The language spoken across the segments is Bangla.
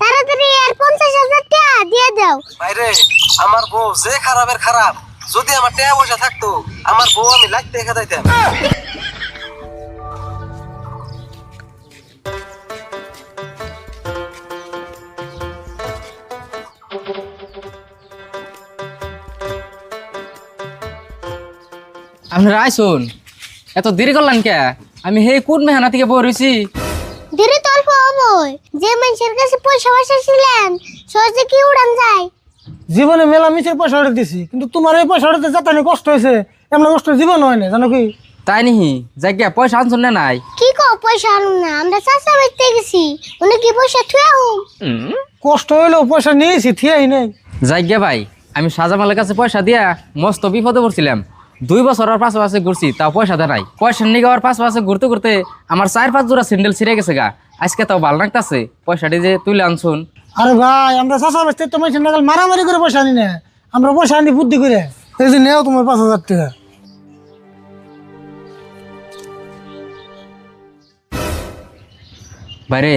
তাড়াতাড়ি আর 50,000 টাকা দিয়ে দাও। ভাইরে আমার বউ যে খারাপের খারাপ, যদি আমার টাকা পয়সা থাকতো আমার বউ আমি লাখ টাকা দিতাম। আপনারা আইসুন, এত দেরি করলেন কে? আমি হে কোন মেহানা থেকে বই দেরি তো অল্প হবই, যে মানুষের কাছে পয়সা ছিলেন সহজে কি উড়ান যায়। জীবনে মেলা মিছের পয়সা উঠে দিছি, কিন্তু তোমার এই পয়সা উঠতে যাতানি কষ্ট হয়েছে, এমন কষ্ট জীবন হয় না, জানো কি? তাই নিহি জায়গা পয়সা আনছুন না নাই? কি কো পয়সা আনুন না? আমরা চাষা বাইতে গেছি, উনি কি পয়সা থুয়া হুম? কষ্ট হইলেও পয়সা নিয়েছি, থিয়াই নেই। জায়গা ভাই, আমি সাজামালের কাছে পয়সা দিয়া মস্ত বিপদে পড়ছিলাম। 2 বছর আর পাশে ঘুরছি, তাও পয়সা দেয় নাই। পয়সা নিয়ে আর পাশে ঘুরতে ঘুরতে আমার 4-5 জোড়া স্যান্ডেল ছিঁড়ে গেছে গা। আজকে তাও ভালো লাগতেছে, পয়সাটি যে তুলে আনছুন। আরে ভাই, আমরা চাষা বেচতে তো মানুষের নাগাল মারামারি করে পয়সা আনি না, আমরা পয়সা আনি বুদ্ধি করে। এই যে নেও তোমার 5,000 টাকা। বাইরে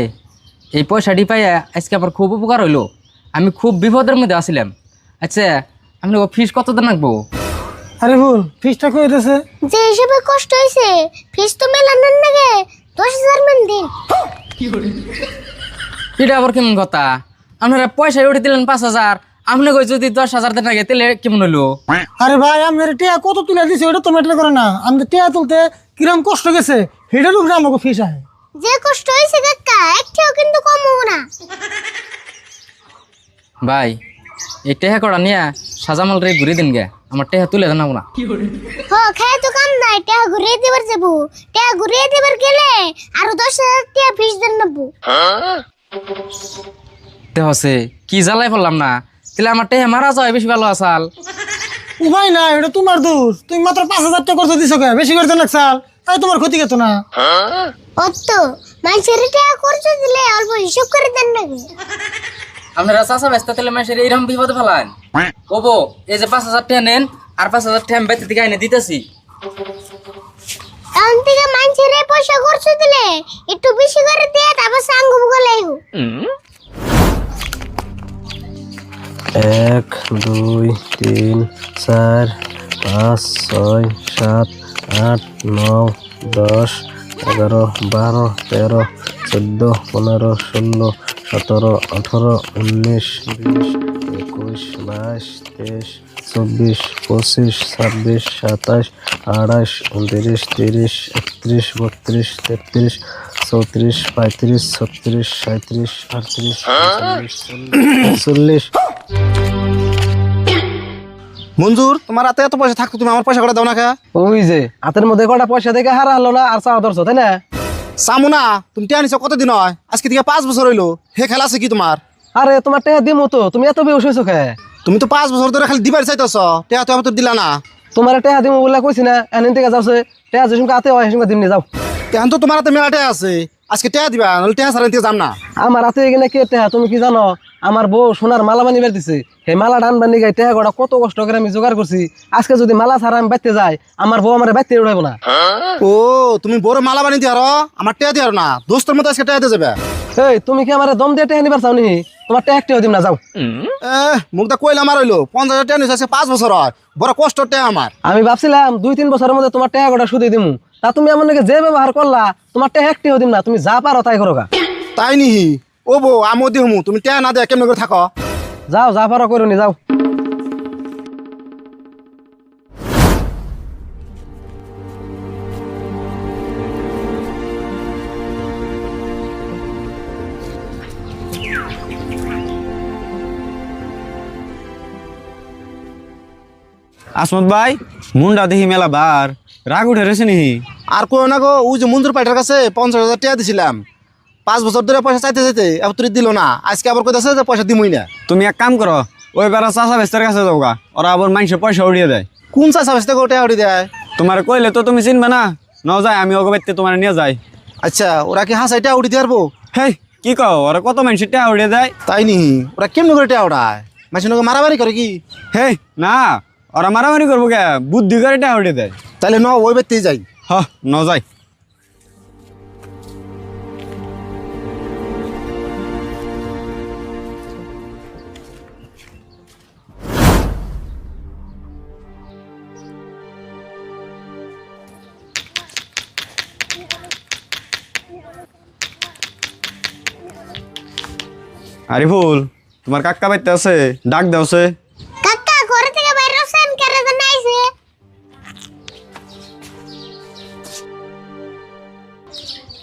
এই পয়সাটি পাইয়া আজকে আমার খুব উপকার হইলো। আমি খুব বিপদের মধ্যে আসছিলাম। আচ্ছা, আপনি ফিস কত দিন রাখবো? আরে ভুল, ফিসটা কই দিতেছে? যে হিসেবে কষ্ট হয়েছে ফিস তো মেলানোর নাগে 10,000 মান দিন। এটা আবার কেমন কথা? আপনারা পয়সা উঠে দিলেন 5,000, আপনি কই যদি 10,000 দেন আগে তাহলে কেমন হইলো? আরে ভাই, আমার টিয়া কত তুলে দিছে ওটা তো ম্যাটার করে না, আমাদের টিয়া তুলতে কিরম কষ্ট গেছে সেটার উপরে আমাকে ফিস আয়। যে কষ্ট হয়েছে কাকা একটাও কিন্তু কম হবো না। ভাই এই টেহা করা নিয়ে সাজামাল রে ঘুরে দিন গে, আমার টেহা তুলে জানাবো না। হ খায় তো কাম নাই, টাকা ঘুরিয়ে দিবার যাবো। টাকা ঘুরিয়ে দিবার গেলে আরো 10,000 টাকা ফিস দেন নেবো। হচ্ছে কি জ্বালাই পড়লাম না, তাহলে আমার টেহা মারা যায় বেশি ভালো আসাল। উপায় নাই, এটা তোমার দোষ। তুমি মাত্র 5,000 টাকা করতে দিছো কে? বেশি করতে লাগছাল, তাই তোমার ক্ষতি গেত না। অত মানুষের টাকা খরচ দিলে অল্প হিসাব করে দেন নাকি? আপনারা চাষা ব্যস্ত তাহলে মানুষের এইরকম বিপদে ফেলান। ও বো, এই যে 5,000 টাকা নেন, আর 5,000 টাকা আমি বাইতে থেকে আইনে দিতেছি। কারণ থেকে মানুষের পয়সা খরচ দিলে একটু বেশি করে দিয়ে তারপর সাঙ্গ গলাইব। 1 2 3 4 5 6 7 8 9 10 11 12 13 14 15 16 17 18 19 20 21 22 23 24 25 26 27 28 29 30 31 32 33 34 35 36 37 38 39 40 মঞ্জুর, তোমার হাতে এত পয়সা থাকতো তুমি আমার পয়সা করে দাও না কে? ওই যে হাতের মধ্যে কটা পয়সা দেখে হারা হলো না, আর চাওয়া ধরছো তাই না? সামুনা, তুমি টিয়া নিছো কতদিন হয়? আজকে থেকে 5 বছর হইলো। হে খেলা আছে কি তোমার? আরে তোমার টেহা দিমু তো, তুমি এত বেউস হইছো কে? তুমি তো 5 বছর ধরে খালি দিবার চাইতেছ, টিয়া তো আমাকে দিলা না। তোমার টেহা দিমু বলে কইছি না, এনে থেকে যাওছে টেহা যে সঙ্গে আতে হয় সঙ্গে দিমনি যাও। এখন তো তোমার হাতে মেলা টিয়া আছে, আজকে টিয়া দিবা, নাহলে টিয়া ছাড়া দিতে যাম না। আমার হাতে এখানে কে টেহা তুমি কি জানো? আমার বউ সোনার মালা বানিয়ে দিছে, সেই মালা ডান বানি গাই টেহা গড়া কত কষ্ট করে আমি জোগাড় করছি। আজকে যদি মালা ছাড়া আমি বাইতে যাই, আমার বউ আমার বাইতে উড়াইব না। ও, তুমি বড় মালা বানিয়ে দিয়ার, আমার টিয়া দিয়ার না, দোস্তের মতো আজকে টিয়া দিয়ে যাবে। এই তুমি কি আমার দম দিয়ে টেহা নিবার চাও নি? তোমার টেহা একটিও দিম না, যাও। মুখটা কইলা আমার হইলো 50,000 টিয়া নিছে, আজকে 5 বছর হয়, বড় কষ্ট টিয়া আমার। আমি ভাবছিলাম 2-3 বছরের মধ্যে তোমার টেহা গড়া শুধু দিমু, তা তুমি এমন নাকি যে ব্যবহার করলা, তোমার টেহা একটিও দিম না, তুমি যা পারো তাই করো গা। তাই নিহি? ও বউ, আমি দিহমু, তুমি টিয়া না দেয়া কেমন করে থাকো? যাও, যা পারো করো নি, যাও। আসমত ভাই, মুন্ডা দেখি মেলা বার রাগ উঠে রয়েছে নিহি। আর কো না গো, ওই যে মঞ্জুর পাইটার কাছে 50,000 টিয়া দিছিলাম, 5 বছর ধরে পয়সা চাইতে চাইতে এবার তুই দিল না, আজকে আবার কইতাছে যে পয়সা দিমই না। তুমি এক কাম করো, ওই বেড়া চাষা বেস্তের কাছে যাও গা, ওরা আবার মানুষের পয়সা উড়িয়ে দেয়। কোন চাষা বেচতে গো টিয়া উড়ি দেয়? তোমার কইলে তো তুমি চিনবে না, ন যায় আমি ওকে বাইতে তোমার নিয়ে যাই। আচ্ছা, ওরা কি হাসাই টিয়া উড়ি দিয়ে পারবো? হেই কি কও, ওরা কত মানুষের টাকা উড়িয়ে দেয়। তাই নি? ওরা কেমন করে টিয়া উড়ায়? মানুষের মারামারি করে কি? হেই না, ওরা মারামারি করবো কে, বুদ্ধি করে টাকা উড়িয়ে দেয়। তাহলে ন ওই বেতেই যাই। হ, ন যাই। আরিফুল তোমার কাকা বাইতে আছে, ডাক দেওছে। কাকা ঘরে থেকে বাইরে হচ্ছেন কেরে জানা আইছে?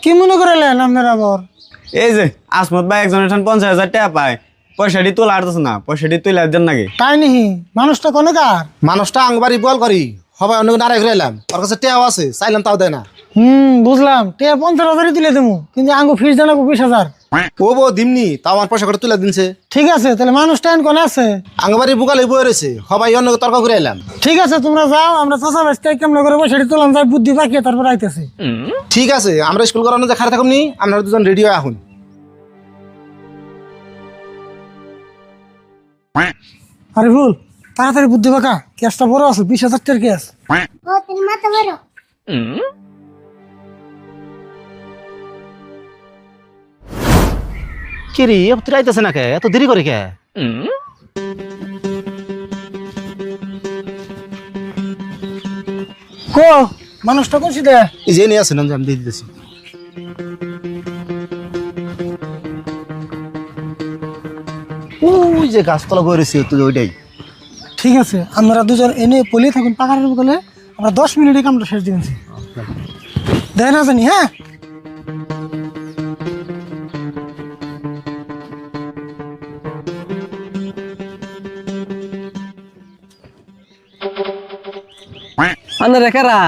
কি মনে করলেন আপনার আবার? এই যে আসমত ভাই একজনের ঠান 50,000 টাকা পায়, পয়সাটি তোলা আরতেছে না, পয়সাটি তুলে দেন নাকি? তাই নিহি মানুষটা কোনে কার? মানুষটা আংবাড়ি বল করি সবাই অন্য নারায় ঘুরে এলাম, ওর কাছে টেয়াও আছে, চাইলাম তাও দেয় না। বুঝলাম, টিয়া 50,000 তুলে দেবো, কিন্তু আঙ্গু ফিস জানাবো 20,000। ও বউ দিমনি, তাও আমার পয়সা করে তুলে দিনছে। ঠিক আছে, তাহলে মানুষটা কোনে আছে? আংবাড়ি বুকালে বয়ে রয়েছে, সবাই অন্য তর্ক করে এলাম। ঠিক আছে, তোমরা যাও, আমরা চাষা বাঁচতে কেমন করে সেটি তোলাম যাই, বুদ্ধি পাকিয়ে তারপর আইতেছি। ঠিক আছে, আমরা স্কুল করানো যে খারাপ থাকুন নি, আপনারা দুজন রেডি হয়ে আহুন। আরে ভুল, তাড়াতাড়ি বুদ্ধি পাকা, কেসটা বড় আছে, 20,000 টাকার কেস। ও তোর মাথা বড়। কে রে তুই আইতেছে না কে, এত দেরি করে কে? কো মানুষটা করছি দে। এই যে নিয়ে আসেন, আমি দিয়ে দিতেছি। ওই যে গাছতলা বয়ে রয়েছে তুই, ওইটাই। ঠিক আছে, আমরা দুজন এনে পলিয়ে থাকুন পাকার বলে, আমরা 10 মিনিটে কামটা শেষ দিয়েছি। দেয় না জানি, হ্যাঁ? আনে রেখারা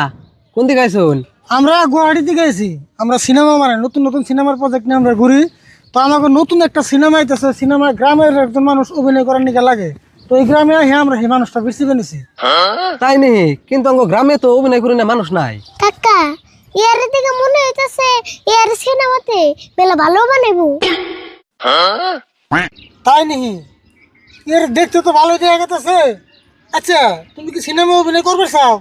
কোন দিকে আইসুন? আমরা গুয়াহাটিতে গেছি, আমরা সিনেমা মানে নতুন নতুন সিনেমার প্রজেক্ট নিয়ে আমরা ঘুরি। তো আমাকে নতুন একটা সিনেমা আইতেছে, সিনেমা গ্রামের একজন মানুষ অভিনয় করার নিকে লাগে। তো এই গ্রামে হ্যাঁ আমরা সেই মানুষটা বেশি বেনেছি। তাই নি, কিন্তু অঙ্গ গ্রামে তো অভিনয় করি না মানুষ নাই। কাকা ইয়ার থেকে মনে হইতাছে ইয়ার সিনেমাতে মেলা ভালো বানাইবো। তাই নাকি? এর দেখতে তো ভালো দেখা গেছে। আচ্ছা, তুমি কি সিনেমা অভিনয় করবে চাও?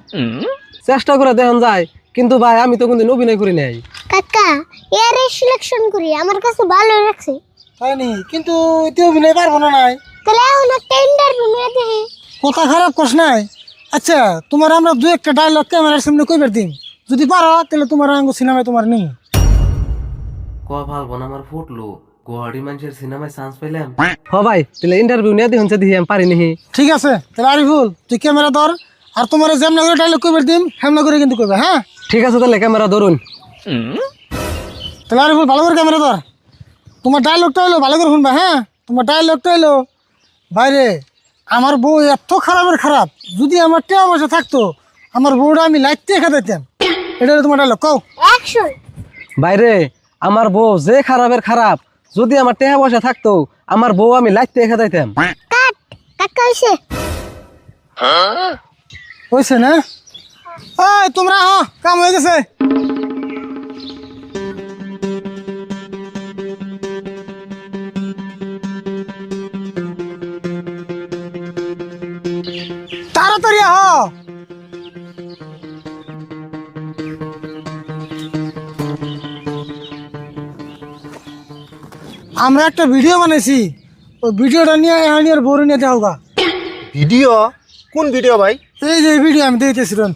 চেষ্টা করে দেখান যায়, কিন্তু ভাই আমি তো কোনদিন অভিনয় করি নাই। কাকা ইয়ারে সিলেকশন করি, আমার কাছে ভালো লাগছে। তাই নি, কিন্তু এতে অভিনয় পারবো না নাই। তাহলে এখন একটা ইন্টারভিউ নিয়ে দেখি। কথা খারাপ করছ নাই। আচ্ছা, তোমার আমরা দু একটা ডায়লগ ক্যামেরার সামনে কইবার দিন, যদি পারো তাহলে তোমার আঙ্গু সিনেমায় তোমার নেই। ভাল বোন আমার ফুটলো গুয়াহাটি মানুষের সিনেমায় চান্স পেলাম। হ ভাই, তাহলে ইন্টারভিউ নিয়ে দেখুন দেখি আমি পারি নিহি। ঠিক আছে, তাহলে আরিফুল তুই ক্যামেরা ধর, আর তোমার যেমন করে ডায়লগ কইবার দিন হেমনা করে কিন্তু কইবে, হ্যাঁ? ঠিক আছে, তাহলে ক্যামেরা ধরুন। তাহলে আরিফুল ভালো করে ক্যামেরা ধর, তোমার ডায়লগটা হলো ভালো করে শুনবা, হ্যাঁ? তোমার ডায়লগটা হলো, বাইরে আমার বউ এত খারাপের খারাপ, যদি আমার টেয়া বসে থাকতো আমার বউটা আমি লাইটতে দেখা দিতাম। এটা হলো তোমার ডায়লগ, কও। অ্যাকশন। বাইরে আমার বউ যে খারাপের খারাপ, যদি আমার টেহা পয়সা থাকতো আমার বউ আমি লাইতে দেখা দিতাম। কাট। কাকা হইছে। হয়েছে না? এই তোমরা কাম হয়ে গেছে। তাড়াতাড়ি আমরা একটা ভিডিও বানাইছি, ওই ভিডিওটা নিয়ে আর বড় নিয়ে যাও গা। ভিডিও? কোন ভিডিও ভাই? এই যে ভিডিও আমি দেখতেছিলাম।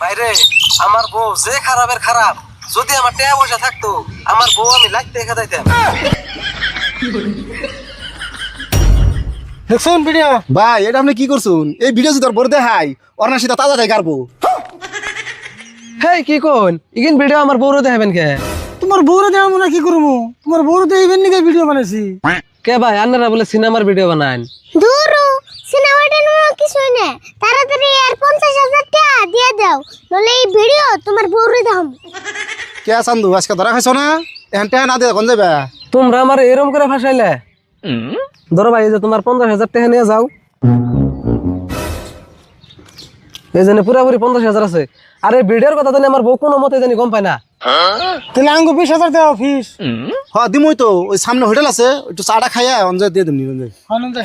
বাইরে আমার বউ যে খারাপের খারাপ, যদি আমার টেহা পয়সা থাকতো আমার বউ আমি লাইতে দেখা দিতাম। দেখছেন ভিডিও? ভাই এটা আপনি কি করছুন? এই ভিডিও যদি তোর বড় দেখাই, ওর না সেটা তাজা দেয় গারবো। হেই কি কোন ইগিন ভিডিও আমার বউরে দেখাবেন কে? তোমার বউরে দেওয়া মনে কি করবো? তোমার বউরে দেখবেন নাকি ভিডিও বানাইছি? কে ভাই আপনারা বলে সিনেমার ভিডিও বানান? দূরু সিনেমাটা নিয়ে কিছুই না, তাড়াতাড়ি আর 50,000 টাকা দিয়ে দাও, নলে এই ভিডিও তোমার বউরে দাও। কে চান্দু আজকে ধরা খাইছো না? এখন টেহা না দিয়ে কোন যাবে? তোমরা আমার এরম করে ফাঁসাইলে। ধরো ভাই, এই যে তোমার 50,000 টাকা নিয়ে যাও। এই জন্য পুরাপুরি 50,000 আছে। আর এই ভিডিওর কথা জানি আমার বউ কোনো মতে জানি গম পায় না। তাহলে আঙ্গু 20,000 দেওয়া ফিস। হ্যাঁ দিমই তো, ওই সামনে হোটেল আছে, একটু চাটা খাইয়া অঞ্জয় দিয়ে দিমনি। আনন্দে